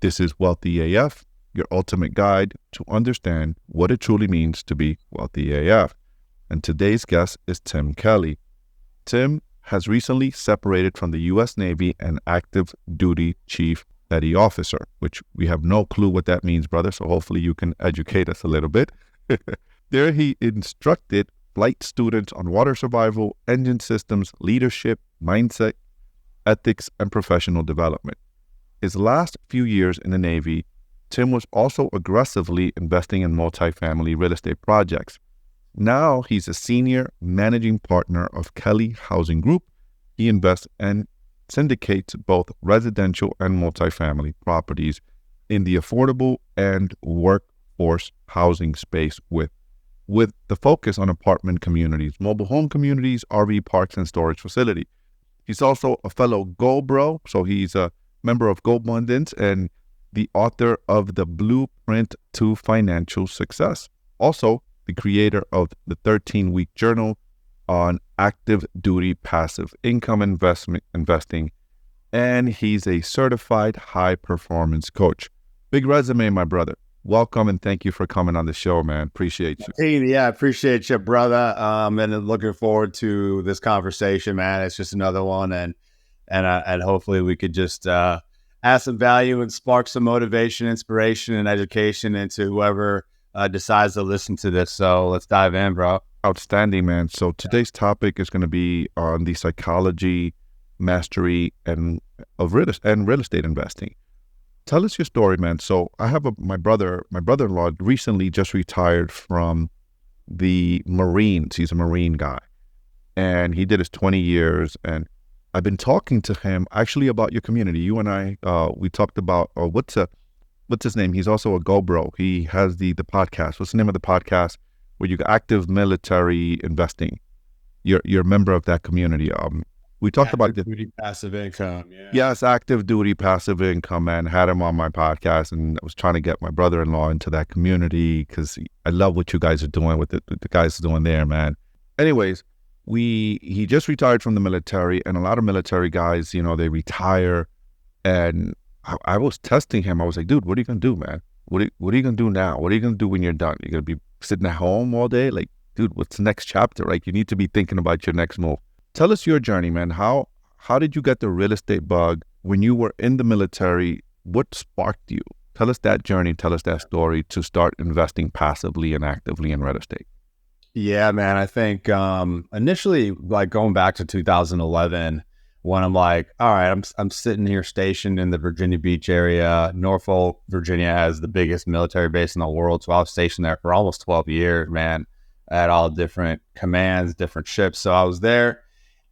This is Wealthy AF, your ultimate guide to understand what it truly means to be wealthy AF. And today's guest is Tim Kelly. Tim has recently separated from the U.S. Navy and active duty chief petty officer, which we have no clue what that means, brother. So hopefully you can educate us a little bit. There he instructed flight students on water survival, engine systems, leadership, mindset, ethics, and professional development. His last few years in the Navy, Tim was also aggressively investing in multifamily real estate projects. Now he's a senior managing partner of Kelly Housing Group. He invests and syndicates both residential and multifamily properties in the affordable and workforce housing space with the focus on apartment communities, mobile home communities, RV parks, and storage facility. He's also a fellow Go Bro, so he's a member of Go Abundance and the author of The Blueprint to Financial Success. Also, the creator of the 13-week journal on active duty passive income investing, and he's a certified high performance coach. Big resume, my brother. Welcome and thank you for coming on the show, man. Appreciate you. Hey, yeah, appreciate you, brother. And looking forward to this conversation, man. It's just another one, and hopefully we could just add some value and spark some motivation, inspiration, and education into whoever decides to listen to this. So let's dive in, bro. Outstanding, man. So today's topic is going to be on the psychology, mastery, and real estate investing. Tell us your story, man. So I have my brother-in-law recently just retired from the Marines. He's a Marine guy, and he did his 20 years. And I've been talking to him actually about your community. You and I, we talked about what's his name? He's also a Go Bro. He has the podcast. What's the name of the podcast where you got active military investing? You're a member of that community. We talked about active duty passive income. Yeah. Yes, active duty passive income, man. Had him on my podcast, and I was trying to get my brother-in-law into that community because I love what you guys are doing with the guys are doing there, man. Anyways, he just retired from the military, and a lot of military guys, you know, they retire, and I was testing him. I was like, dude, what are you gonna do, man? What are you gonna do now? What are you gonna do when you're done? You're gonna be sitting at home all day? Like, dude, what's the next chapter? Like, you need to be thinking about your next move. Tell us your journey, man. How did you get the real estate bug when you were in the military? What sparked you? Tell us that journey. Tell us that story to start investing passively and actively in real estate. Yeah, man. I think initially, like going back to 2011, when I'm like, all right, I'm sitting here stationed in the Virginia Beach area. Norfolk, Virginia has the biggest military base in the world. So I was stationed there for almost 12 years, man, at all different commands, different ships. So I was there.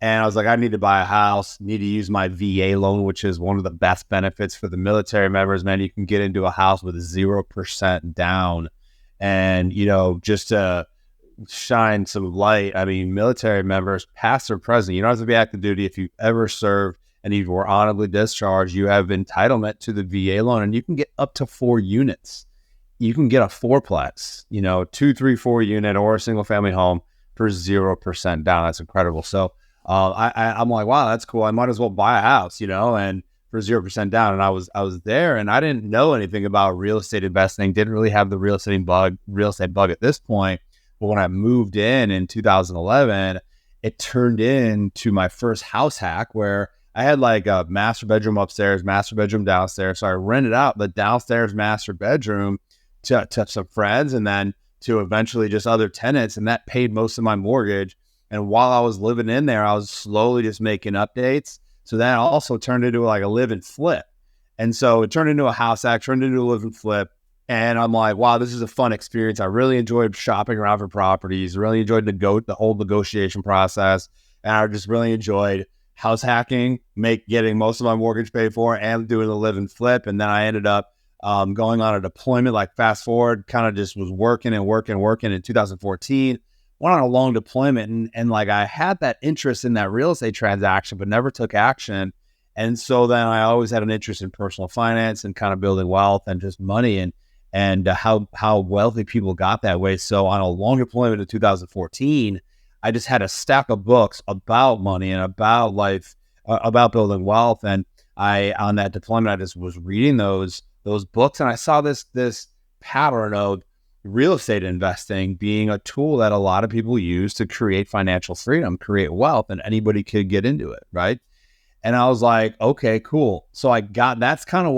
And I was like, I need to buy a house, need to use my VA loan, which is one of the best benefits for the military members, man. You can get into a house with 0% down. And, you know, just to shine some light, I mean, military members, past or present, you don't have to be active duty. If you've ever served and you were honorably discharged, you have entitlement to the VA loan, and you can get up to 4 units. You can get a fourplex, you know, 2, 3, 4 unit or a single family home for 0% down. That's incredible. So I'm like, wow, that's cool. I might as well buy a house, you know, and for 0% down. And I was there, and I didn't know anything about real estate investing. Didn't really have the real estate bug at this point. But when I moved in 2011, it turned into my first house hack where I had like a master bedroom upstairs, master bedroom downstairs. So I rented out the downstairs master bedroom to some friends, and then to eventually just other tenants. And that paid most of my mortgage. And while I was living in there, I was slowly just making updates. So that also turned into like a live and flip. And so it turned into a house hack, turned into a live and flip. And I'm like, wow, this is a fun experience. I really enjoyed shopping around for properties, really enjoyed the whole negotiation process. And I just really enjoyed house hacking, getting most of my mortgage paid for, and doing the live and flip. And then I ended up going on a deployment, like fast forward, kind of just was working in 2014. Went on a long deployment, and like I had that interest in that real estate transaction, but never took action. And so then I always had an interest in personal finance and kind of building wealth and just money and how wealthy people got that way. So on a long deployment in 2014, I just had a stack of books about money and about life, about building wealth. And on that deployment, I just was reading those those books, and I saw this pattern of real estate investing being a tool that a lot of people use to create financial freedom, create wealth, and anybody could get into it, right? And I was like, okay, cool. So that's kind of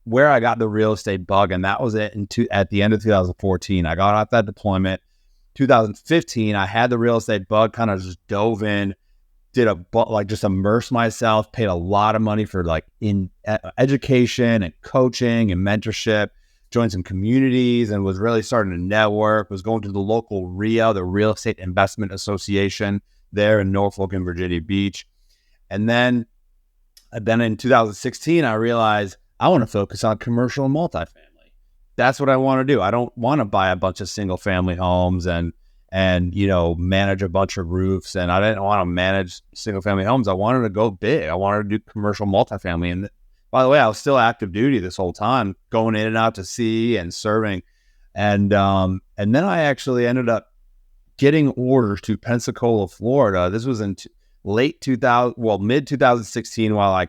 where I got the real estate bug, and that was it. At the end of 2014, I got off that deployment. 2015, I had the real estate bug, kind of just dove in, just immersed myself, paid a lot of money for in education and coaching and mentorship, joined some communities, and was really starting to network, was going to the local RIA, the Real Estate Investment Association there in Norfolk and Virginia Beach. And then in 2016, I realized I want to focus on commercial and multifamily. That's what I want to do. I don't want to buy a bunch of single family homes and manage a bunch of roofs. And I didn't want to manage single family homes. I wanted to go big. I wanted to do commercial multifamily. And by the way, I was still active duty this whole time, going in and out to sea and serving. And then I actually ended up getting orders to Pensacola, Florida. This was in mid 2016, while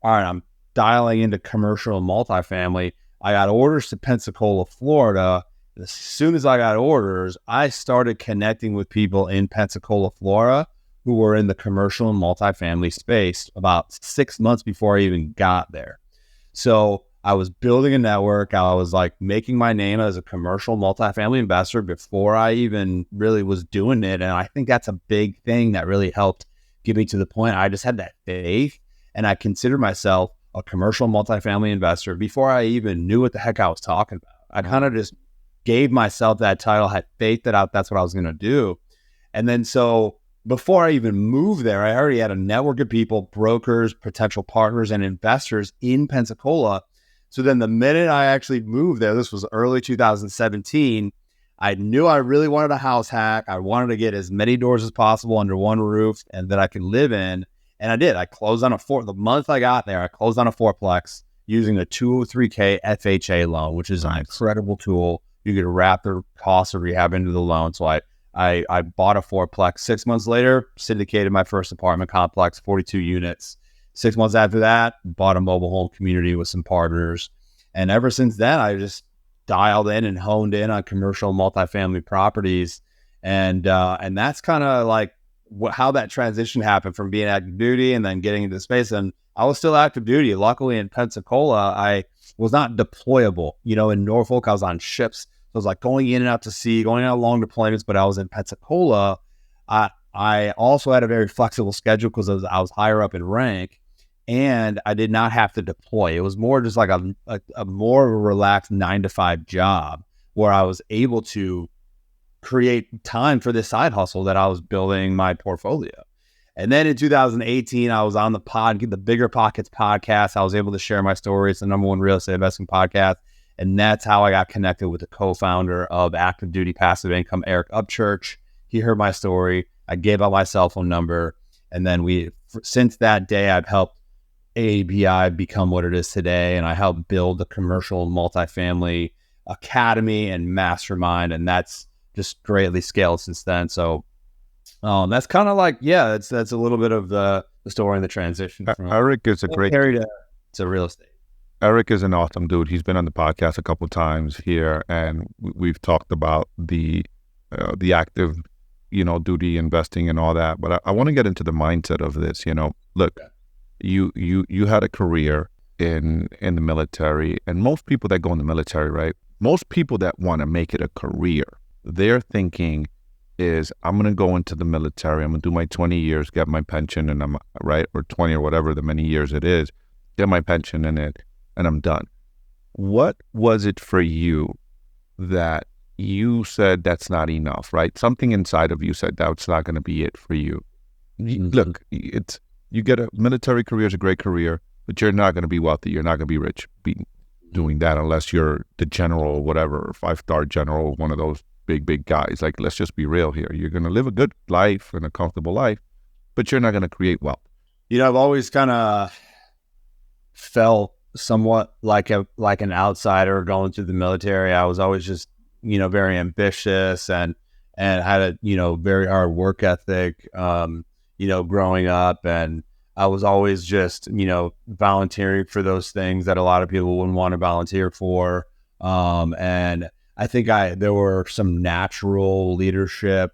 I'm dialing into commercial and multifamily. I got orders to Pensacola, Florida. As soon as I got orders, I started connecting with people in Pensacola, Florida, who were in the commercial and multifamily space about 6 months before I even got there. So I was building a network. I was making my name as a commercial multifamily investor before I even really was doing it. And I think that's a big thing that really helped get me to the point. I just had that faith, and I considered myself a commercial multifamily investor before I even knew what the heck I was talking about. I kind of just gave myself that title, had faith that that's what I was going to do. And then so before I even moved there, I already had a network of people, brokers, potential partners, and investors in Pensacola. So then the minute I actually moved there, this was early 2017, I knew I really wanted a house hack. I wanted to get as many doors as possible under one roof and that I could live in. And I did. I closed on the month I got there, I closed on a fourplex using a 203K FHA loan, which is an incredible tool. You could wrap the cost of rehab into the loan. So I bought a fourplex. 6 months later, syndicated my first apartment complex, 42 units. 6 months after that, bought a mobile home community with some partners. And ever since then, I just dialed in and honed in on commercial multifamily properties. And that's kind of how that transition happened from being active duty and then getting into the space. And I was still active duty. Luckily in Pensacola, I was not deployable. In Norfolk, I was on ships. So I was going in and out to sea, going out long deployments, but I was in Pensacola. I also had a very flexible schedule because I was higher up in rank, and I did not have to deploy. It was more just a more relaxed 9-to-5 job where I was able to create time for this side hustle that I was building my portfolio. And then in 2018, I was on the Bigger Pockets podcast. I was able to share my story. It's the #1 real estate investing podcast. And that's how I got connected with the co-founder of Active Duty Passive Income, Eric Upchurch. He heard my story. I gave out my cell phone number. And then since that day, I've helped ABI become what it is today. And I helped build the commercial multifamily academy and mastermind. And that's just greatly scaled since then. So that's kind of that's a little bit of the story and the transition from Eric is a great to real estate. Eric is an awesome dude. He's been on the podcast a couple of times here, and we've talked about the active, duty investing and all that. But I want to get into the mindset of this. Look, you had a career in the military, and most people that go in the military, right? Most people that want to make it a career, their thinking is, I'm going to go into the military, I'm going to do my 20 years, get my pension, and or 20 or whatever the many years it is, get my pension in it, and I'm done. What was it for you that you said that's not enough, right? Something inside of you said that's not going to be it for you. Mm-hmm. Look, you get a military career is a great career, but you're not going to be wealthy. You're not going to be rich doing that unless you're the general or whatever, or 5-star general, one of those big guys. Let's just be real here. You're going to live a good life and a comfortable life, but you're not going to create wealth. I've always kind of felt somewhat like an outsider going through the military. I was always just, very ambitious and had a, very hard work ethic, growing up. And I was always just, volunteering for those things that a lot of people wouldn't want to volunteer for. And I think there were some natural leadership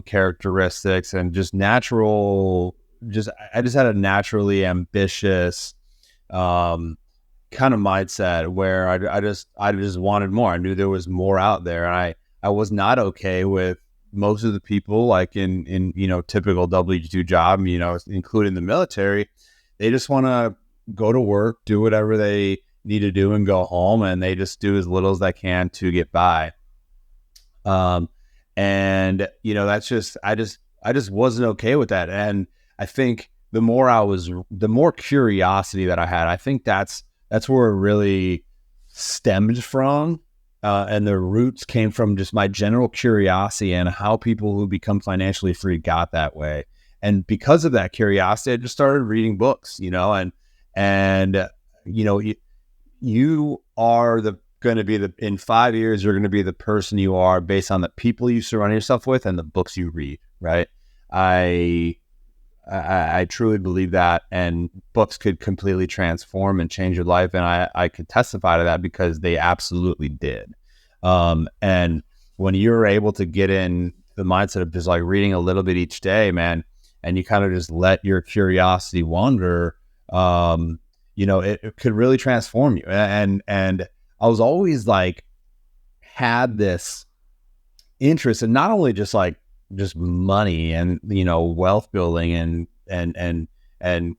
characteristics and just I just had a naturally ambitious kind of mindset where I just wanted more. I knew there was more out there, and I was not okay with most of the people, like in typical W-2 job, including the military. They just want to go to work, do whatever they need to do, and go home, and they just do as little as they can to get by. And that's just I just wasn't okay with that. And I think the more curiosity that I had, I think that's where it really stemmed from. And the roots came from just my general curiosity and how people who become financially free got that way. And because of that curiosity, I just started reading books, and you are going to be in 5 years, you're going to be the person you are based on the people you surround yourself with and the books you read. Right. I truly believe that, and books could completely transform and change your life. And I could testify to that because they absolutely did. And when you're able to get in the mindset of just like reading a little bit each day, man, and you kind of just let your curiosity wander, it could really transform you. And I was always like, had this interest in not only just money and wealth building and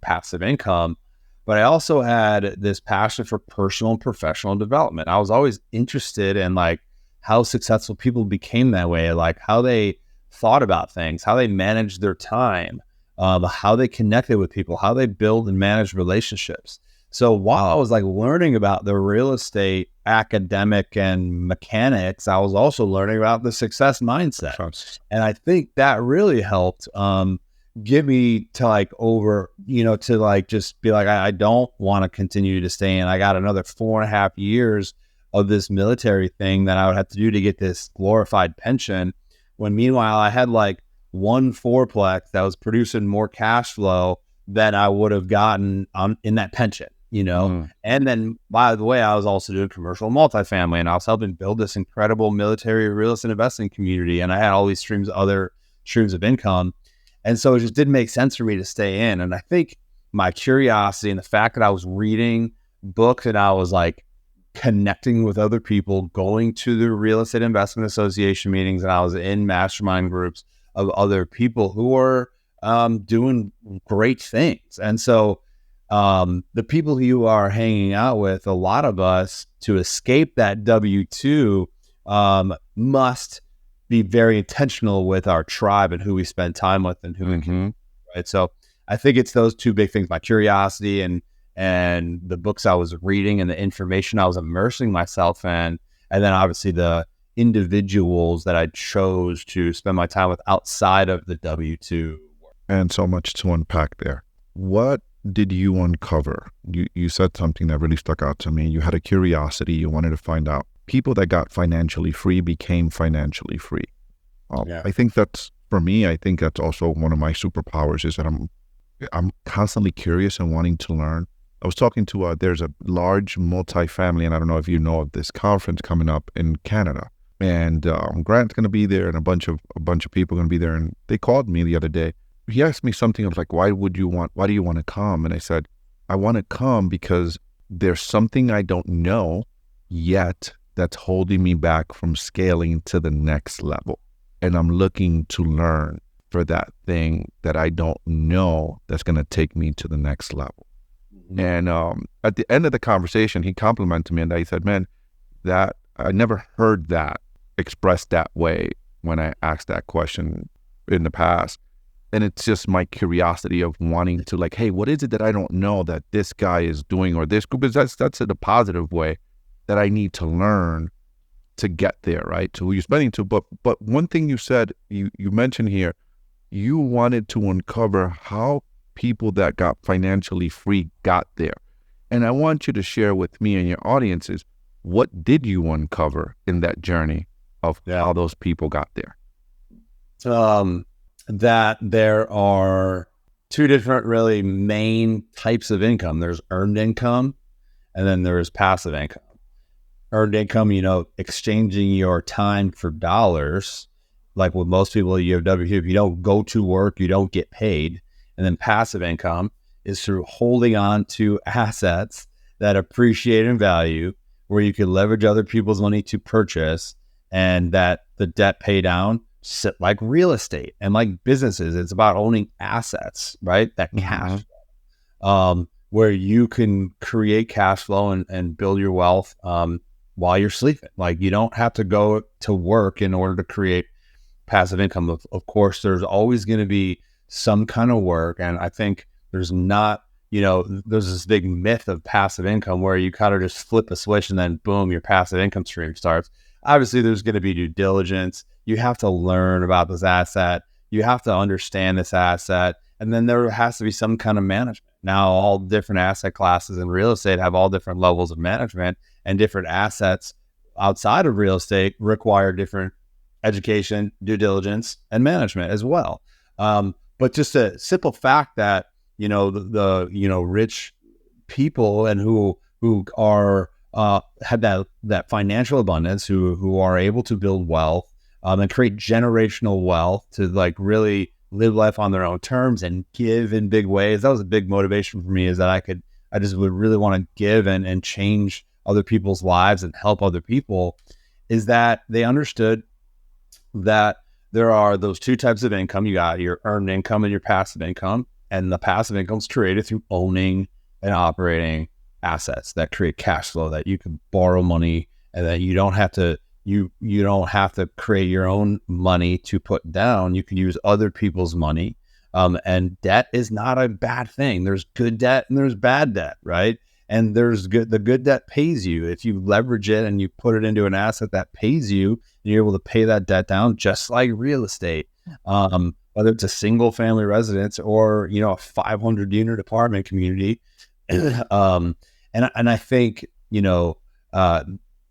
passive income, but I also had this passion for personal and professional development. I was always interested in like how successful people became that way, like how they thought about things, how they managed their time, how they connected with people, how they build and manage relationships. So while I was like learning about the real estate academic and mechanics, I was also learning about the success mindset. And I think that really helped get me to like to like just be like, I don't want to continue to stay in. I got another 4.5 years of this military thing that I would have to do to get this glorified pension. When meanwhile, I had like one fourplex that was producing more cash flow than I would have gotten in that pension. And then, by the way, I was also doing commercial multifamily, and I was helping build this incredible military real estate investing community. And I had all these other streams of income. And so it just didn't make sense for me to stay in. And I think my curiosity and the fact that I was reading books and I was like connecting with other people, going to the Real Estate Investment Association meetings, and I was in mastermind groups of other people who were doing great things. And so the people who you are hanging out with, a lot of us, to escape that W-2, must be very intentional with our tribe and who we spend time with and who we can. Right. So I think it's those two big things: my curiosity and the books I was reading and the information I was immersing myself in, and then obviously the individuals that I chose to spend my time with outside of the W-2 work. And so much to unpack there. What did you uncover? You said something that really stuck out to me. You had a curiosity. You wanted to find out. People that got financially free became financially free. I think that's, for me, I think that's also one of my superpowers, is that I'm constantly curious and wanting to learn. I was talking to, there's a large multifamily, and I don't know if you know of this conference coming up in Canada. And Grant's going to be there, and a bunch of people going to be there. And they called me the other day. He asked me something. I was like, why do you want to come? And I said, I want to come because there's something I don't know yet that's holding me back from scaling to the next level. And I'm looking to learn for that thing that I don't know that's going to take me to the next level. And at the end of the conversation, he complimented me, and he said, man, that I never heard that expressed that way when I asked that question in the past. And it's just my curiosity of wanting to, like, hey, what is it that I don't know that this guy is doing, or this group is? That's in a positive way that I need to learn to get there, right? So you're spending to, but one thing you said, you mentioned here, you wanted to uncover how people that got financially free got there. And I want you to share with me and your audiences, what did you uncover in that journey of how those people got there? That there are two different really main types of income. There's earned income, and then there's passive income. Earned income, exchanging your time for dollars. Like with most people, you have W-2, if you don't go to work, you don't get paid. And then passive income is through holding on to assets that appreciate in value, where you can leverage other people's money to purchase, and that the debt pay down, like real estate and like businesses. It's about owning assets, right? That cash flow, where you can create cash flow and build your wealth while you're sleeping. Like you don't have to go to work in order to create passive income. Of course, there's always going to be some kind of work. And I think there's not, there's this big myth of passive income where you kind of just flip a switch and then boom, your passive income stream starts. Obviously, there's going to be due diligence. You have to learn about this asset. You have to understand this asset. And then there has to be some kind of management. Now, all different asset classes in real estate have all different levels of management, and different assets outside of real estate require different education, due diligence, and management as well. But just a simple fact that, the rich people and who are have that financial abundance, who are able to build wealth and create generational wealth to like really live life on their own terms and give in big ways. That was a big motivation for me, is that I just would really want to give and change other people's lives and help other people, is that they understood that there are those two types of income. You got your earned income and your passive income, and the passive income is created through owning and operating assets that create cash flow, that you can borrow money and that you don't have to you don't have to create your own money to put down. You can use other people's money. And debt is not a bad thing. There's good debt and there's bad debt, right? And the good debt pays you. If you leverage it and you put it into an asset that pays you, you're able to pay that debt down, just like real estate. Whether it's a single family residence or, a 500 unit apartment community. And I think,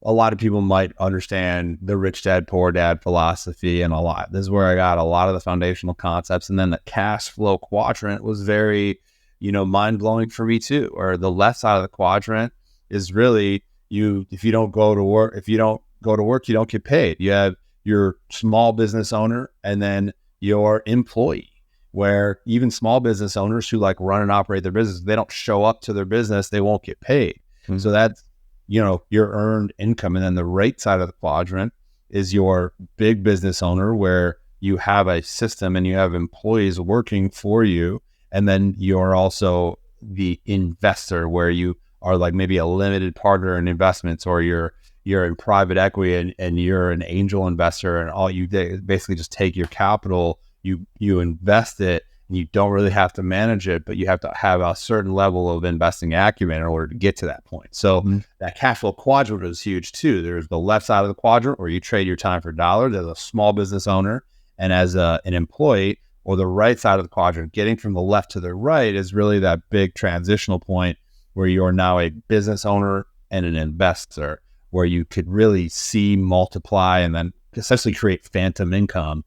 a lot of people might understand the rich dad, poor dad philosophy, and this is where I got a lot of the foundational concepts. And then the cash flow quadrant was very, mind blowing for me too. Or the left side of the quadrant is really if you don't go to work, you don't get paid. You have your small business owner and then your employee, where even small business owners who like run and operate their business, they don't show up to their business, they won't get paid. Mm-hmm. So that's, your earned income. And then the right side of the quadrant is your big business owner, where you have a system and you have employees working for you. And then you're also the investor, where you are like maybe a limited partner in investments, or you're in private equity and you're an angel investor, and all you basically just take your capital, you invest it, and you don't really have to manage it, but you have to have a certain level of investing acumen in order to get to that point. So that cash flow quadrant is huge too. There's the left side of the quadrant where you trade your time for dollars as a small business owner and as an employee, or the right side of the quadrant, getting from the left to the right, is really that big transitional point where you're now a business owner and an investor, where you could really see, multiply, and then essentially create phantom income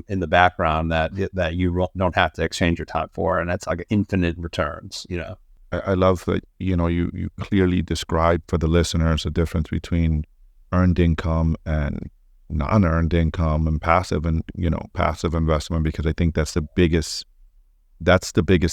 in the background that you don't have to exchange your time for. And that's like infinite returns, I love that, you clearly described for the listeners the difference between earned income and non-earned income and passive investment, because I think that's the biggest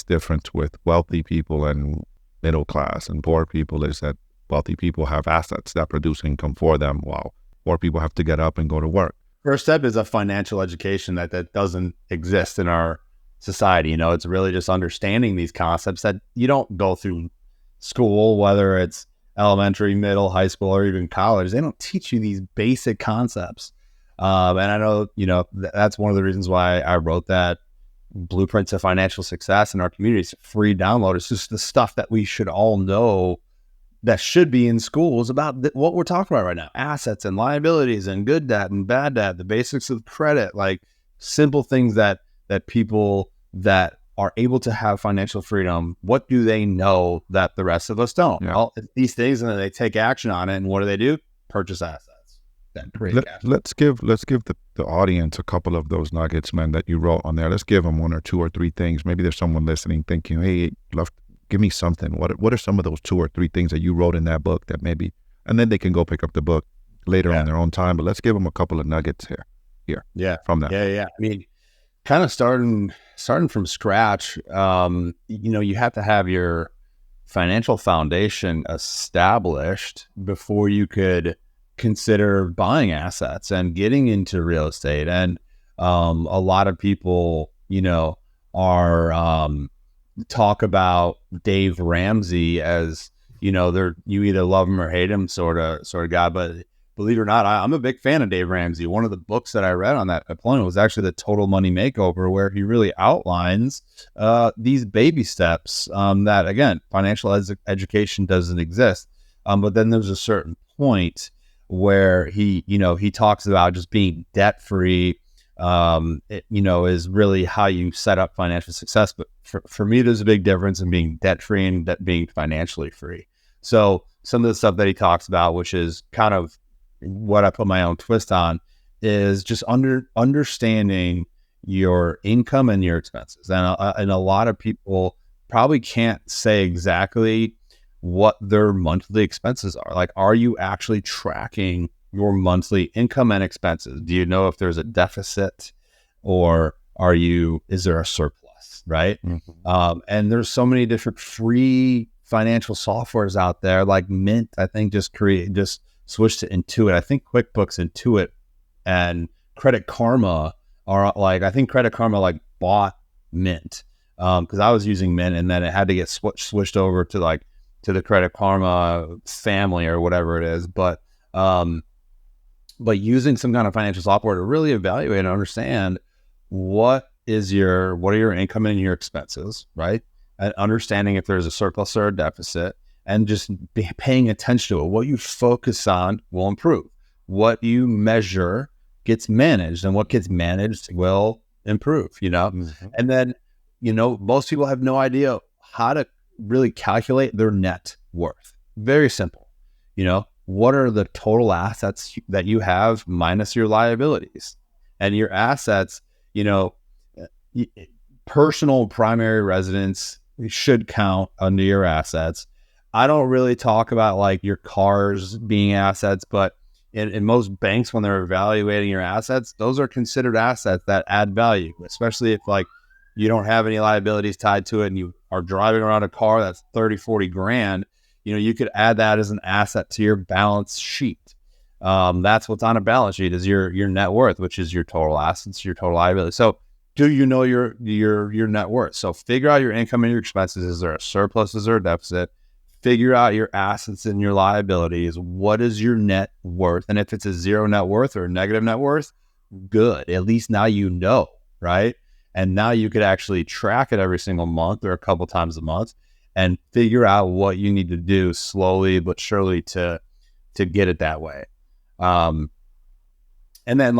difference with wealthy people and middle class and poor people, is that wealthy people have assets that produce income for them, while poor people have to get up and go to work. First step is a financial education that doesn't exist in our society. It's really just understanding these concepts that you don't go through school, whether it's elementary, middle, high school, or even college. They don't teach you these basic concepts. And I know, that's one of the reasons why I wrote that Blueprint to Financial Success in our community. It's a free download. It's just the stuff that we should all know that should be in schools about what we're talking about right now: assets and liabilities and good debt and bad debt, the basics of credit, like simple things that people that are able to have financial freedom, what do they know that the rest of us don't? Yeah. Well, these things, and then they take action on it. And what do? Purchase assets. that create cash. Let's give the audience a couple of those nuggets, man, that you wrote on there. Let's give them one or two or three things. Maybe there's someone listening thinking, hey, give me something. What are some of those two or three things that you wrote in that book that maybe, and then they can go pick up the book later on their own time. But let's give them a couple of nuggets here. From that. Yeah. I mean, kind of starting from scratch, you have to have your financial foundation established before you could consider buying assets and getting into real estate. And a lot of people, are talk about Dave Ramsey as, you either love him or hate him sort of guy. But believe it or not, I'm a big fan of Dave Ramsey. One of the books that I read on that deployment was actually the Total Money Makeover, where he really outlines these baby steps that, again, financial education doesn't exist. But then there's a certain point where he talks about just being debt free, is really how you set up financial success. But for me, there's a big difference in being debt free and being financially free. So some of the stuff that he talks about, which is kind of what I put my own twist on, is just understanding your income and your expenses. And a lot of people probably can't say exactly what their monthly expenses are. Like, are you actually tracking your monthly income and expenses? Do you know if there's a deficit, or is there a surplus, right? Mm-hmm. And there's so many different free financial softwares out there, like Mint, I think just switched to Intuit. I think QuickBooks, Intuit, and Credit Karma are I think Credit Karma bought Mint because I was using Mint, and then it had to get switched over to the Credit Karma family or whatever it is. But using some kind of financial software to really evaluate and understand what are your income and your expenses, right? And understanding if there's a surplus or a deficit, and just paying attention to it. What you focus on will improve. What you measure gets managed, and what gets managed will improve, Mm-hmm. And then, most people have no idea how to really calculate their net worth. Very simple. What are the total assets that you have minus your liabilities? And your assets, personal primary residence should count under your assets. I don't really talk about your cars being assets, but in most banks, when they're evaluating your assets, those are considered assets that add value, especially if you don't have any liabilities tied to it and you are driving around a car that's 30, 40 grand, you could add that as an asset to your balance sheet. That's what's on a balance sheet, is your net worth, which is your total assets, your total liability. So do you know your net worth? So figure out your income and your expenses. Is there a surplus? Is there a deficit? Figure out your assets and your liabilities. What is your net worth? And if it's a zero net worth or a negative net worth, good. At least now you know, right? And now you could actually track it every single month or a couple times a month and figure out what you need to do slowly but surely to get it that way. And then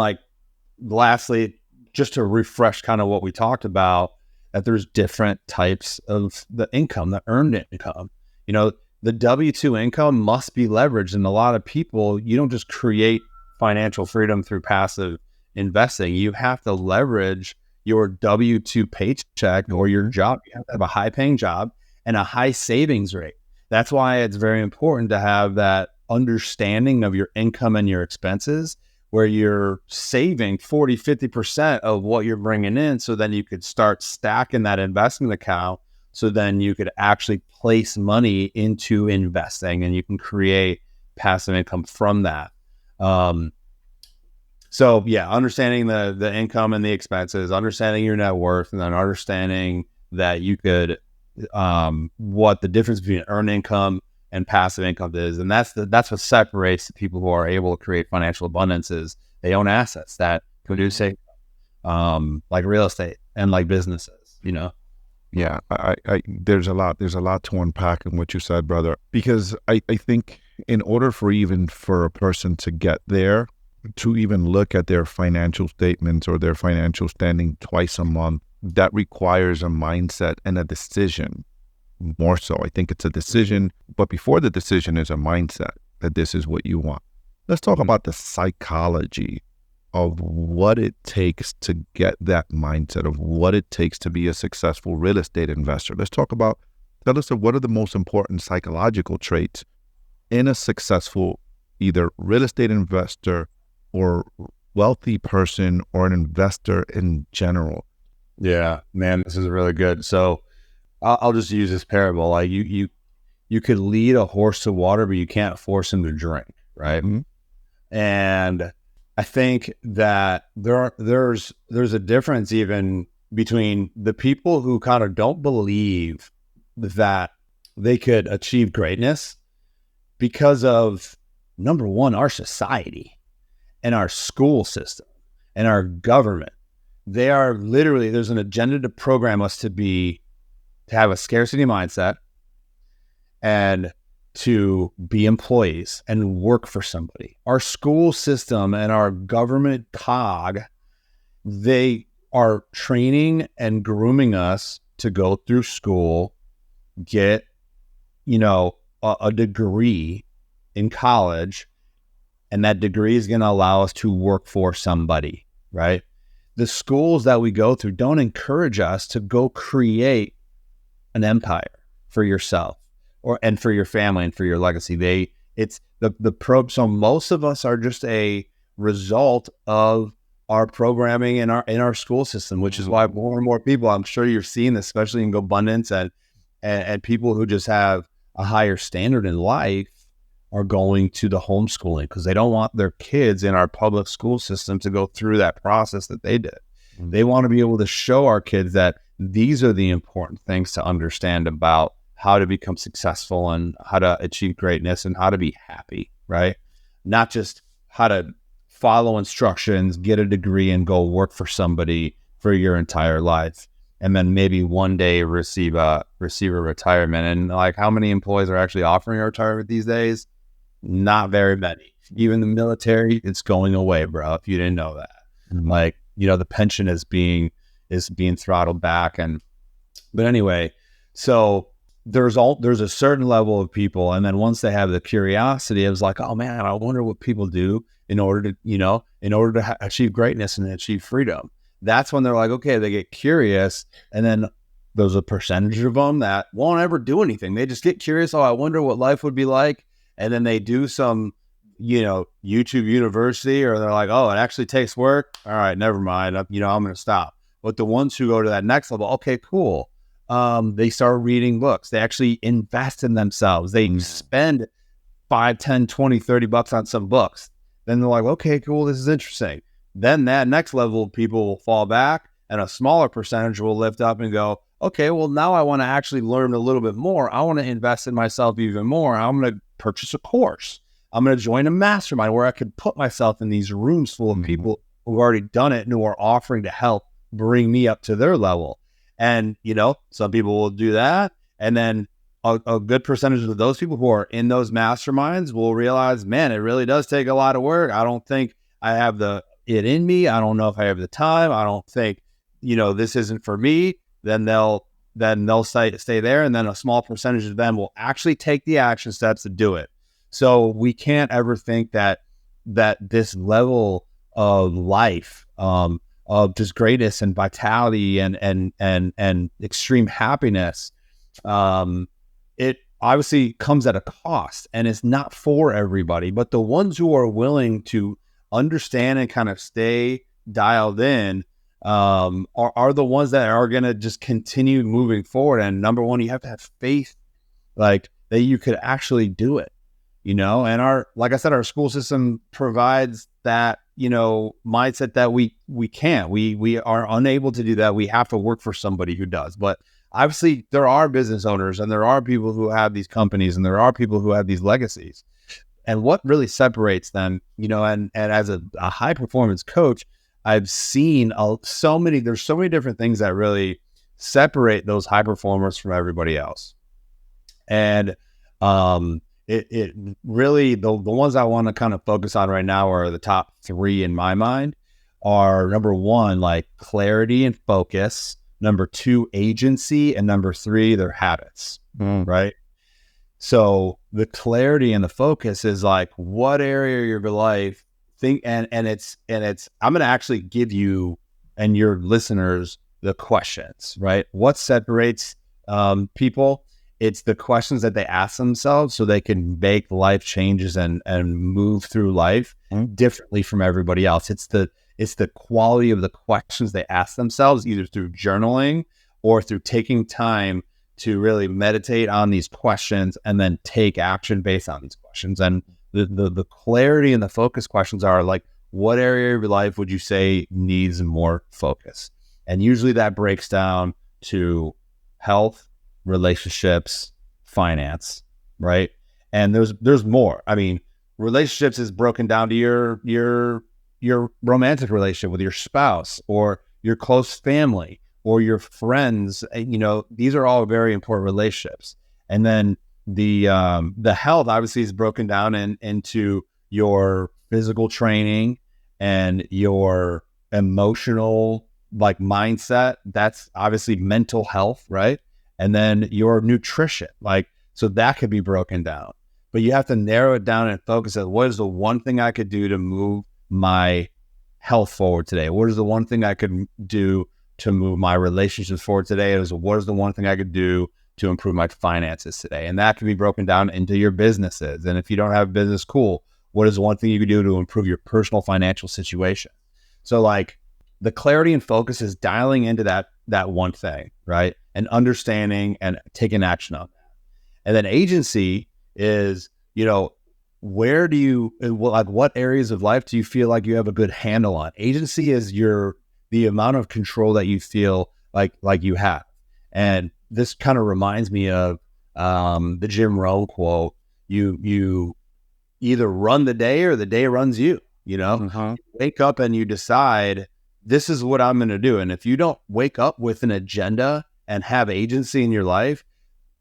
lastly, just to refresh kind of what we talked about, that there's different types of the income, the earned income. The W-2 income must be leveraged. And a lot of people, you don't just create financial freedom through passive investing. You have to leverage your W-2 paycheck or your job. You have to have a high paying job and a high savings rate. That's why it's very important to have that understanding of your income and your expenses, where you're saving 40, 50% of what you're bringing in. So then you could start stacking that investment account. So then you could actually place money into investing, and you can create passive income from that. So yeah, understanding the income and the expenses, understanding your net worth, and then understanding that you could, what the difference between earned income and passive income is. And that's what separates the people who are able to create financial abundance, is they own assets that produce income, like real estate and like businesses, Yeah, there's a lot to unpack in what you said, brother, because I think in order for a person to get there, to even look at their financial statements or their financial standing twice a month, that requires a mindset and a decision. More so, I think it's a decision, but before the decision is a mindset that this is what you want. Let's talk about the psychology of what it takes to get that mindset of what it takes to be a successful real estate investor. Tell us what are the most important psychological traits in a successful either real estate investor or wealthy person or an investor in general. Yeah, man, this is really good. So I'll just use this parable. Like you could lead a horse to water, but you can't force him to drink, right? Mm-hmm. And I think that there's a difference even between the people who kind of don't believe that they could achieve greatness because of, number one, our society and our school system and our government. They are literally, there's an agenda to program us to have a scarcity mindset and to be employees and work for somebody. Our school system and our government cog, they are training and grooming us to go through school, get, a degree in college, and that degree is going to allow us to work for somebody, right? The schools that we go through don't encourage us to go create an empire for yourself and for your family and for your legacy. So most of us are just a result of our programming in our school system, which is why more and more people, I'm sure you're seeing this, especially in abundance and people who just have a higher standard in life are going to the homeschooling because they don't want their kids in our public school system to go through that process that they did. Mm-hmm. They want to be able to show our kids that these are the important things to understand about how to become successful and how to achieve greatness and how to be happy, right? Not just how to follow instructions, get a degree, and go work for somebody for your entire life. And then maybe one day receive a retirement. And like, how many employees are actually offering a retirement these days? Not very many. Even the military, it's going away, bro. If you didn't know that, mm-hmm. Like, the pension is being throttled back. But anyway, so there's a certain level of people, and then once they have the curiosity, it was like, oh man, I wonder what people do in order to achieve greatness and achieve freedom. That's when they're like, okay, they get curious, and then there's a percentage of them that won't ever do anything. They just get curious. Oh, I wonder what life would be like. And then they do some, YouTube University, or they're like, oh, it actually takes work. All right, never mind. I'm going to stop. But the ones who go to that next level, okay, cool. They start reading books. They actually invest in themselves. They spend $5, $10, $20, $30 on some books. Then they're like, okay, cool. This is interesting. Then that next level of people will fall back, and a smaller percentage will lift up and go, okay, well, now I want to actually learn a little bit more. I want to invest in myself even more. I'm going to purchase a course. I'm going to join a mastermind where I could put myself in these rooms full of people who've already done it and who are offering to help bring me up to their level. And, some people will do that. And then a good percentage of those people who are in those masterminds will realize, man, it really does take a lot of work. I don't think I have it in me. I don't know if I have the time. I don't think, this isn't for me. Then they'll stay there. And then a small percentage of them will actually take the action steps to do it. So we can't ever think that this level of life, of just greatness and vitality and extreme happiness, it obviously comes at a cost, and it's not for everybody. But the ones who are willing to understand and kind of stay dialed in are the ones that are going to just continue moving forward. And number one, you have to have faith, like that you could actually do it, and like I said, our school system provides that, mindset that we can't, we are unable to do that. We have to work for somebody who does. But obviously there are business owners, and there are people who have these companies, and there are people who have these legacies. And what really separates them, and as a high performance coach, I've seen there's so many different things that really separate those high performers from everybody else. And it really, the ones I want to kind of focus on right now are the top three in my mind are, number one, like clarity and focus, number two, agency, and number three, their habits, right? So the clarity and the focus is like, what area of your life think, and it's, I'm going to actually give you and your listeners the questions, right? What separates people? It's the questions that they ask themselves so they can make life changes and move through life differently from everybody else. It's the quality of the questions they ask themselves, either through journaling or through taking time to really meditate on these questions and then take action based on these questions. And the clarity and the focus questions are like, what area of your life would you say needs more focus? And usually that breaks down to health, relationships, finance, right? And there's more. I mean, relationships is broken down to your romantic relationship with your spouse or your close family or your friends. You know, these are all very important relationships. And then the health obviously is broken down into your physical training and your emotional like mindset. That's obviously mental health, right? And then your nutrition, like, so that could be broken down, but you have to narrow it down and focus on what is the one thing I could do to move my health forward today? What is the one thing I could do to move my relationships forward today? What is the one thing I could do to improve my finances today? And that can be broken down into your businesses. And if you don't have a business, cool. What is one thing you could do to improve your personal financial situation? So like the clarity and focus is dialing into that one thing, right? And understanding and taking action on that. And then agency is, you know, where do you, like what areas of life do you feel like you have a good handle on? Agency is the amount of control that you feel like you have. And this kind of reminds me of the Jim Rohn quote, you either run the day or the day runs you, you know? You wake up and you decide, this is what I'm going to do. And if you don't wake up with an agenda and have agency in your life,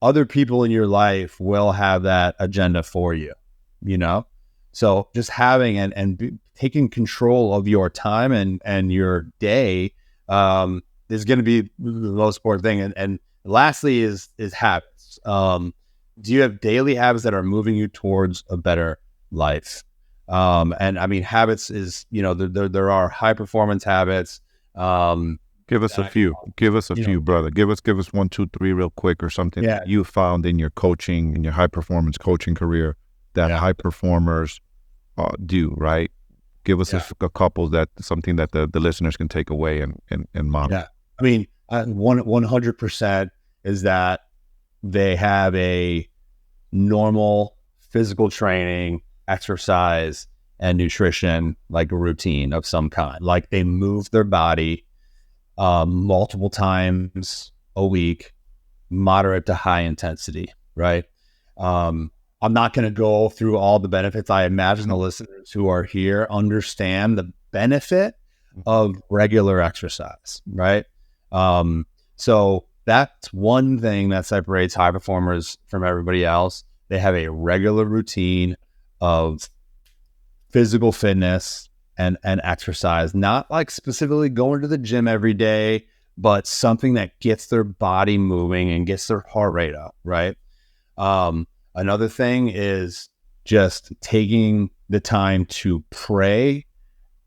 other people in your life will have that agenda for you, you know? So just having taking control of your time and your day is going to be the most important thing. And lastly is habits. Do you have daily habits that are moving you towards a better life? And I mean, habits is, you know, there are high performance habits. Give us a few, brother. Give us 1, 2, 3 real quick or something that you found in your coaching, in your high performance coaching career that high performers do, right? Give us a couple something that the listeners can take away and model. Yeah. I mean, 100% is that they have a normal physical training, exercise, and nutrition, like a routine of some kind. Like they move their body multiple times a week, moderate to high intensity, right? I'm not going to go through all the benefits. I imagine the listeners who are here understand the benefit of regular exercise, right? So that's one thing that separates high performers from everybody else. They have a regular routine of physical fitness and exercise, not like specifically going to the gym every day, but something that gets their body moving and gets their heart rate up, right? Another thing is just taking the time to pray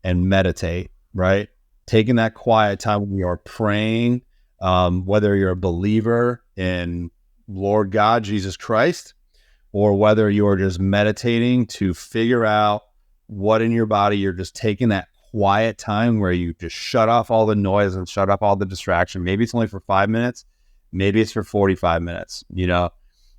and meditate, right? Taking that quiet time when you are praying, whether you're a believer in Lord God, Jesus Christ, or whether you're just meditating to figure out what in your body, you're just taking that quiet time where you just shut off all the noise and shut off all the distraction. Maybe it's only for 5 minutes. Maybe it's for 45 minutes, you know,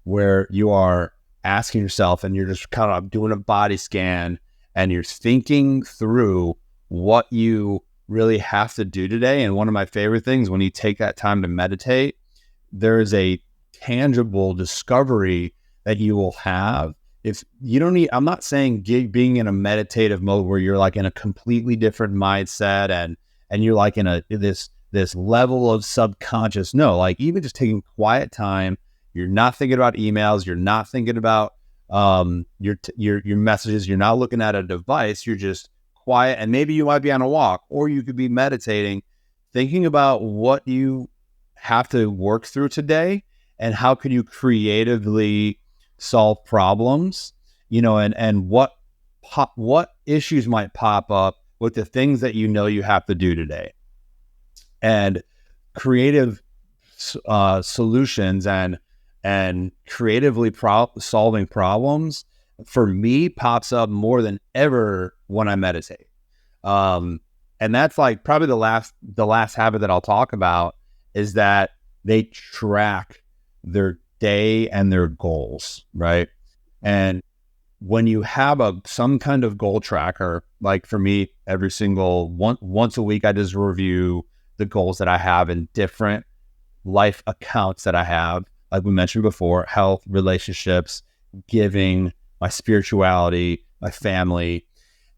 where you are asking yourself and you're just kind of doing a body scan and you're thinking through what you really have to do today. And one of my favorite things, when you take that time to meditate, there is a tangible discovery that you will have. If you don't need, I'm not saying being in a meditative mode where you're like in a completely different mindset and you're like in this level of subconscious. No, like even just taking quiet time, you're not thinking about emails, you're not thinking about your messages, you're not looking at a device, you're just quiet, and maybe you might be on a walk, or you could be meditating, thinking about what you have to work through today and how can you creatively solve problems, and what issues might pop up with the things that you have to do today, and creative solutions and creatively solving problems for me pops up more than ever when I meditate. And that's like probably the last habit that I'll talk about is that they track their day and their goals, right? And when you have some kind of goal tracker, like for me, every single once a week, I just review the goals that I have in different life accounts that I have, like we mentioned before: health, relationships, giving, my spirituality, my family,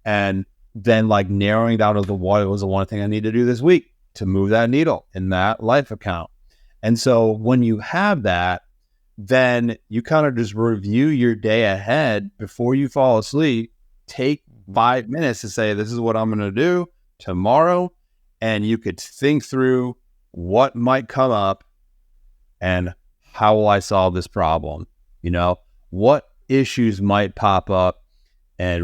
and then like narrowing down to what was the one thing I need to do this week to move that needle in that life account. And so when you have that, then you kind of just review your day ahead before you fall asleep. Take 5 minutes to say, this is what I'm going to do tomorrow. And you could think through what might come up and how will I solve this problem? What issues might pop up and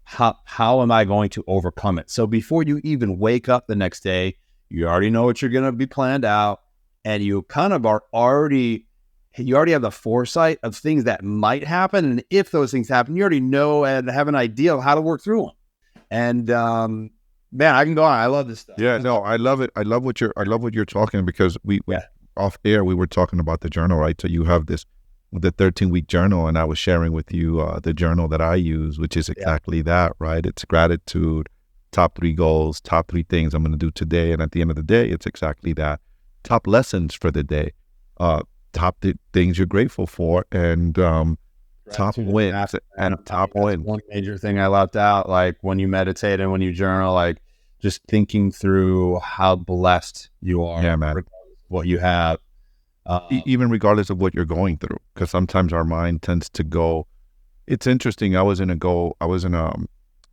how am I going to overcome it? So before you even wake up the next day, you already know what you're going to be planned out, and you kind of already have the foresight of things that might happen. And if those things happen, you already know and have an idea of how to work through them. And, man, I can go on. I love this stuff. Yeah, no, I love it. I love what you're talking, because we off air, we were talking about the journal, right? So you have the 13-week journal, and I was sharing with you the journal that I use, which is exactly that, right? It's gratitude, top 3 goals, top 3 things I'm going to do today. And at the end of the day, it's exactly that. Top lessons for the day, top things you're grateful for, and top wins and top wins. One major thing I left out, like when you meditate and when you journal, like just thinking through how blessed you are, regardless of what you have. Even regardless of what you're going through, because sometimes our mind tends to go. It's interesting.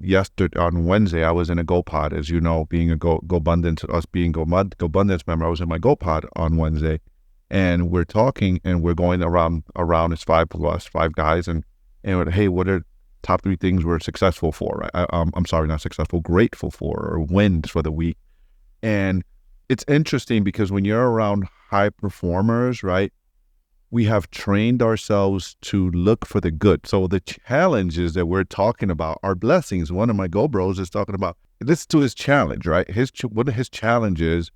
Yesterday on Wednesday, I was in a GoPod, as you know, being a GoBundance, us being GoBundance member. I was in my GoPod on Wednesday, and we're talking, and we're going around. It's 5 of us, 5 guys, and hey, what are top 3 things we're successful for? Right? I'm sorry, not successful, grateful for, or wins for the week. And it's interesting because when you're around high performers, right, we have trained ourselves to look for the good. So the challenges that we're talking about are blessings. One of my Go Bros is talking about this to his challenge, right? One of his challenges,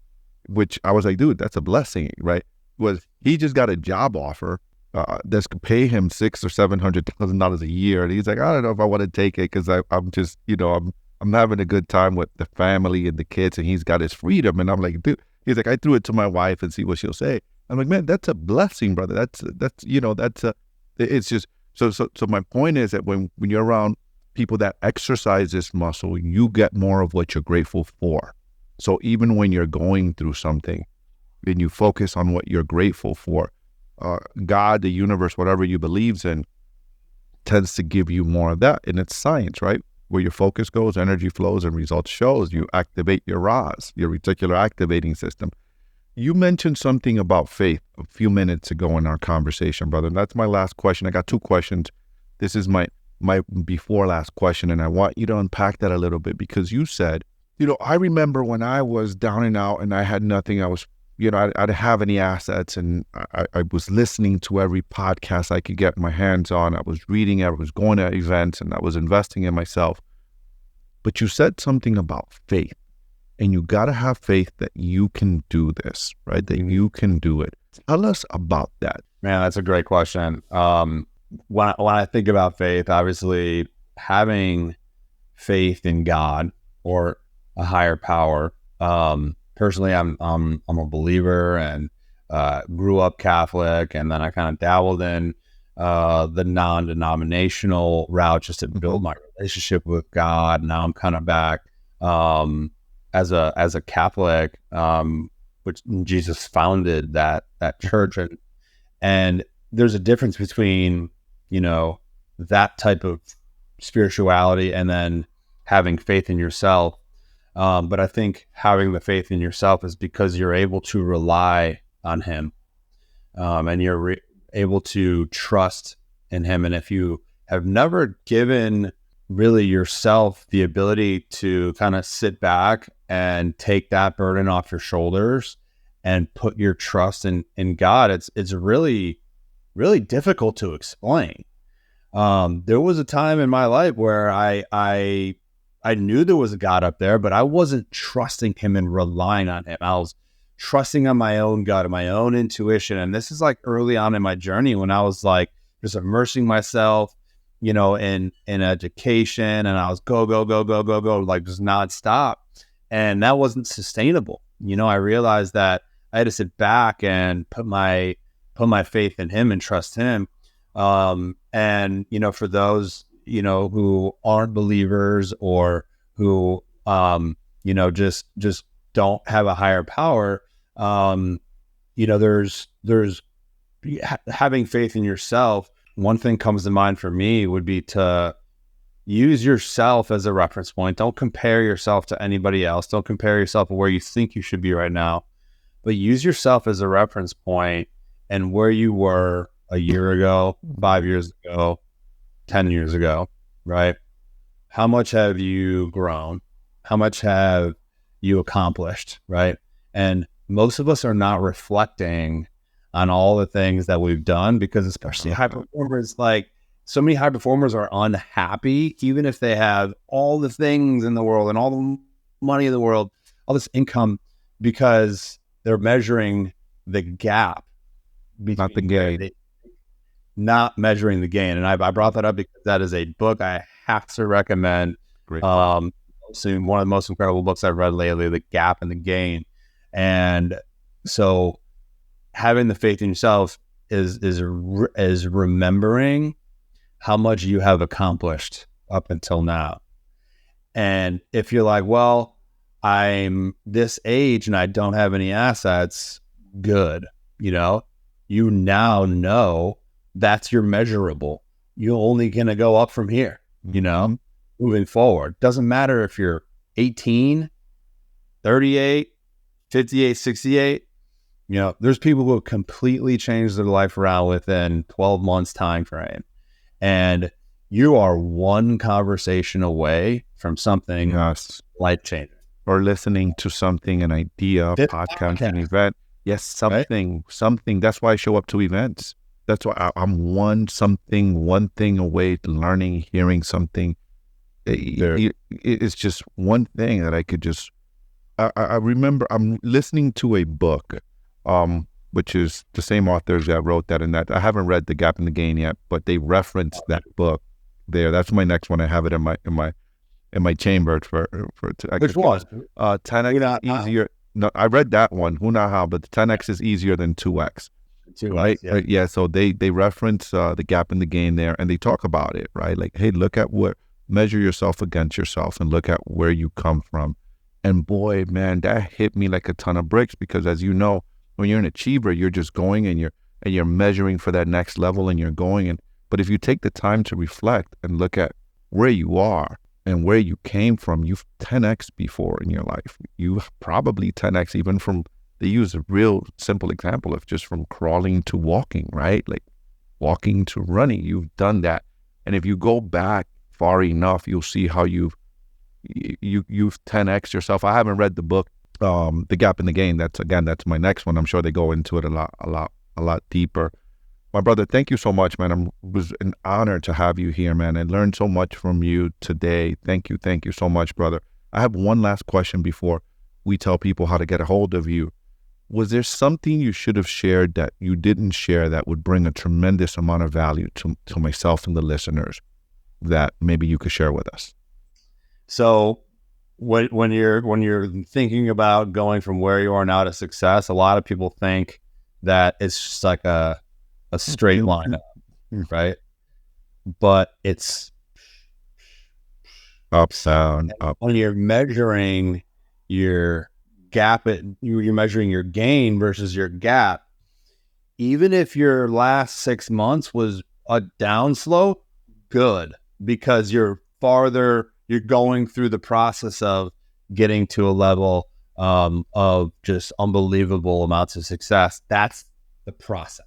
which I was like, dude, that's a blessing, right? Was he just got a job offer that's going to pay him $600,000 or $700,000 a year, and he's like, I don't know if I want to take it because I'm just, I'm having a good time with the family and the kids, and he's got his freedom. And I'm like, dude, he's like, I threw it to my wife and see what she'll say. I'm like, man, that's a blessing, brother. It's just, so my point is that when you're around people that exercise this muscle, you get more of what you're grateful for. So even when you're going through something, and you focus on what you're grateful for, God, the universe, whatever you believe in, tends to give you more of that. And it's science, right? Where your focus goes, energy flows, and results shows. You activate your RAS, your reticular activating system. You mentioned something about faith a few minutes ago in our conversation, brother. And that's my last question. I got 2 questions. This is my before last question, and I want you to unpack that a little bit, because you said, I remember when I was down and out and I had nothing. I was, I didn't have any assets, and I was listening to every podcast I could get my hands on. I was reading, I was going to events, and I was investing in myself. But you said something about faith. And you got to have faith that you can do this, right? That you can do it. Tell us about that. Man, that's a great question. When I think about faith, obviously having faith in God or a higher power. Personally, I'm a believer and grew up Catholic, and then I kind of dabbled in the non-denominational route just to build my relationship with God. Now I'm kind of back. As a Catholic, which Jesus founded that church, and there's a difference between that type of spirituality and then having faith in yourself. But I think having the faith in yourself is because you're able to rely on Him, and able to trust in him. And if you have never given really yourself the ability to kind of sit back and take that burden off your shoulders and put your trust in God, it's really, really difficult to explain. There was a time in my life where I knew there was a God up there, but I wasn't trusting him and relying on him. I was trusting on my own gut and my own intuition. And this is like early on in my journey when I was like just immersing myself, in education, and I was go, like just nonstop. And that wasn't sustainable. I realized that I had to sit back and put my faith in him and trust him. And, for those, who aren't believers or who, just don't have a higher power, there's having faith in yourself. One thing comes to mind for me would be to use yourself as a reference point. Don't compare yourself to anybody else. Don't compare yourself to where you think you should be right now, but use yourself as a reference point and where you were a year ago, 5 years ago, 10 years ago, right? How much have you grown? How much have you accomplished, right? And most of us are not reflecting on all the things that we've done, because especially high performers, like so many high performers are unhappy, even if they have all the things in the world and all the money in the world, all this income, because they're measuring the gap between Not the gain. Not measuring the gain. And I brought that up because that is a book I have to recommend. Great. One of the most incredible books I've read lately, The Gap and the Gain. And so having the faith in yourself is remembering how much you have accomplished up until now. And if you're like, well, I'm this age and I don't have any assets, good. You now know that's your measurable. You're only going to go up from here, moving forward. Doesn't matter if you're 18, 38, 58, 68. There's people who have completely changed their life around within 12 months time frame. And you are one conversation away from something life-changing. Or listening to something, an idea, podcast, an event. Yes, something. That's why I show up to events. That's why I'm one thing away to learning, hearing something. It's just one thing that I could just, I remember I'm listening to a book, which is the same authors that wrote that, and that I haven't read The Gap and the Gain yet, but they referenced that book there. That's my next one. I have it in my chamber for which one? 10x is easier. No, I read that one. Who know how? But the 10x is easier than 2x. Right? Yeah. So they reference The Gap and the Gain there, and they talk about it, right? Like, hey, look at measure yourself against yourself and look at where you come from. And boy, man, that hit me like a ton of bricks, because as you know, when you're an achiever, you're just going and you're measuring for that next level and you're going. But if you take the time to reflect and look at where you are and where you came from, you've 10x before in your life. You probably 10x even from, they use a real simple example of just from crawling to walking, right? Like walking to running, you've done that. And if you go back far enough, you'll see how you've 10x yourself. I haven't read the book, The Gap and the Gain. That's my next one. I'm sure they go into it a lot deeper. My brother, thank you so much, man. It was an honor to have you here, man. I learned so much from you today. Thank you so much, brother. I have one last question before we tell people how to get a hold of you. Was there something you should have shared that you didn't share that would bring a tremendous amount of value to myself and the listeners that maybe you could share with us? So when you're thinking about going from where you are now to success, a lot of people think that it's just like a straight line up, right? But it's up, down, up. When you're measuring your gap, you're measuring your gain versus your gap. Even if your last 6 months was a down slope, good, because you're going through the process of getting to a level of just unbelievable amounts of success. That's the process.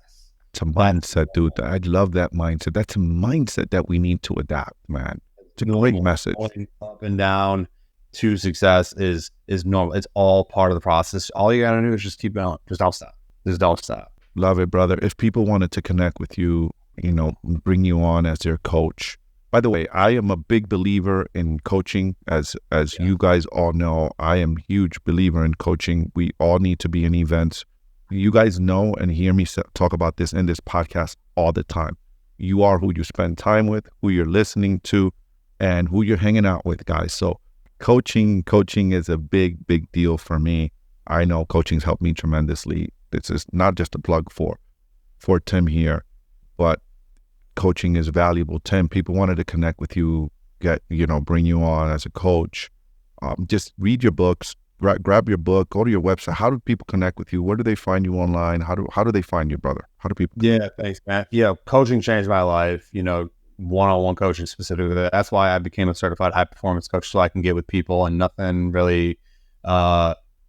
It's a mindset, dude. I love that mindset. That's a mindset that we need to adapt, man. It's a great message. Going up and down to success is normal. It's all part of the process. All you gotta do is just keep going. Just don't stop. Just don't stop. Love it, brother. If people wanted to connect with you, bring you on as their coach. By the way, I am a big believer in coaching. As you guys all know, I am a huge believer in coaching. We all need to be in events. You guys know and hear me talk about this in this podcast all the time. You are who you spend time with, who you're listening to, and who you're hanging out with, guys. So coaching is a big, big deal for me. I know coaching's helped me tremendously. This is not just a plug for Tim here, but coaching is valuable. Tim, people wanted to connect with you, bring you on as a coach. Just read your books, grab your book, go to your website. How do people connect with you? Where do they find you online? How do they find you, brother? How do people? Yeah, thanks, man. Yeah, coaching changed my life. One-on-one coaching specifically. That's why I became a certified high performance coach, so I can get with people, and nothing really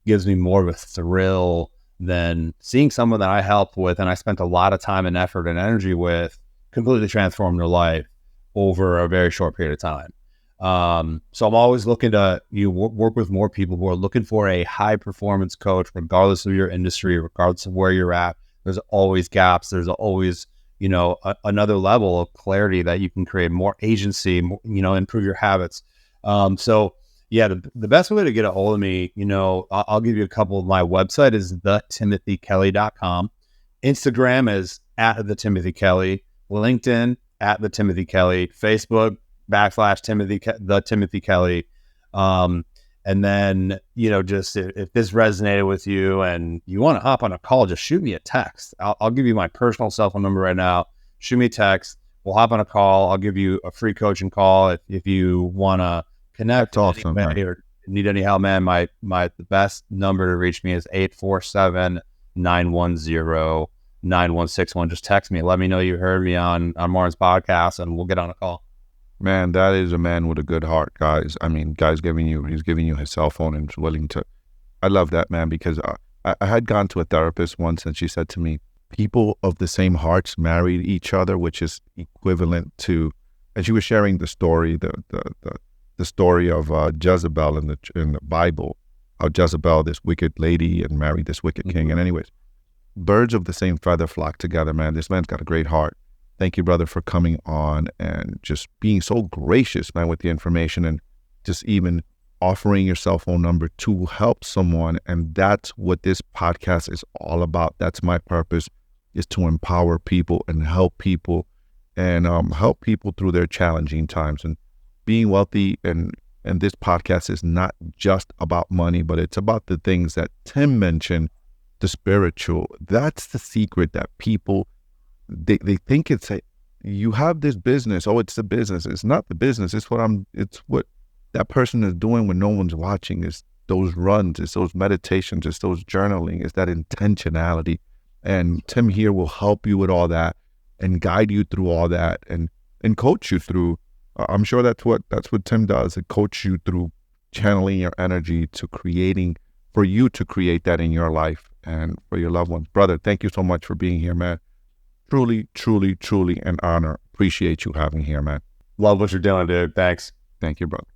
gives me more of a thrill than seeing someone that I helped with and I spent a lot of time and effort and energy with completely transform their life over a very short period of time. So I'm always looking to work with more people who are looking for a high performance coach, regardless of your industry, regardless of where you're at. There's always gaps. There's always, another level of clarity that you can create, more agency, improve your habits. So yeah, the best way to get a hold of me, I'll give you a couple of my website is thetimothykelly.com. Instagram is @thetimothykelly. LinkedIn @thetimothykelly. Facebook /the Kelly. And then, just if this resonated with you and you want to hop on a call, just shoot me a text. I'll give you my personal cell phone number right now. Shoot me a text. We'll hop on a call. I'll give you a free coaching call if you want to connect. That's awesome, man. Or need any help, man. The best number to reach me is 847-910-9161. Just text me. Let me know you heard me on Martin's podcast, and we'll get on a call. Man, that is a man with a good heart, guys. I mean, he's giving you his cell phone and is willing to. I love that, man, because I had gone to a therapist once and she said to me, people of the same hearts married each other, which is equivalent to, and she was sharing the story, the story of Jezebel in the Bible, how Jezebel, this wicked lady, and married this wicked king. And anyways, birds of the same feather flock together, man. This man's got a great heart. Thank you, brother, for coming on and just being so gracious, man, with the information and just even offering your cell phone number to help someone. And that's what this podcast is all about. That's my purpose, is to empower people and help people through their challenging times. And being wealthy and this podcast is not just about money, but it's about the things that Tim mentioned, the spiritual. That's the secret that people, they think you have this business. Oh, it's the business. It's not the business. It's what that person is doing when no one's watching. It's those runs. It's those meditations. It's those journaling. It's that intentionality. And Tim here will help you with all that and guide you through all that and coach you through. I'm sure that's what Tim does. It coach you through channeling your energy for you to create that in your life and for your loved ones. Brother, thank you so much for being here, man. Truly, truly, truly an honor. Appreciate you having here, man. Love what you're doing, dude. Thanks. Thank you, brother.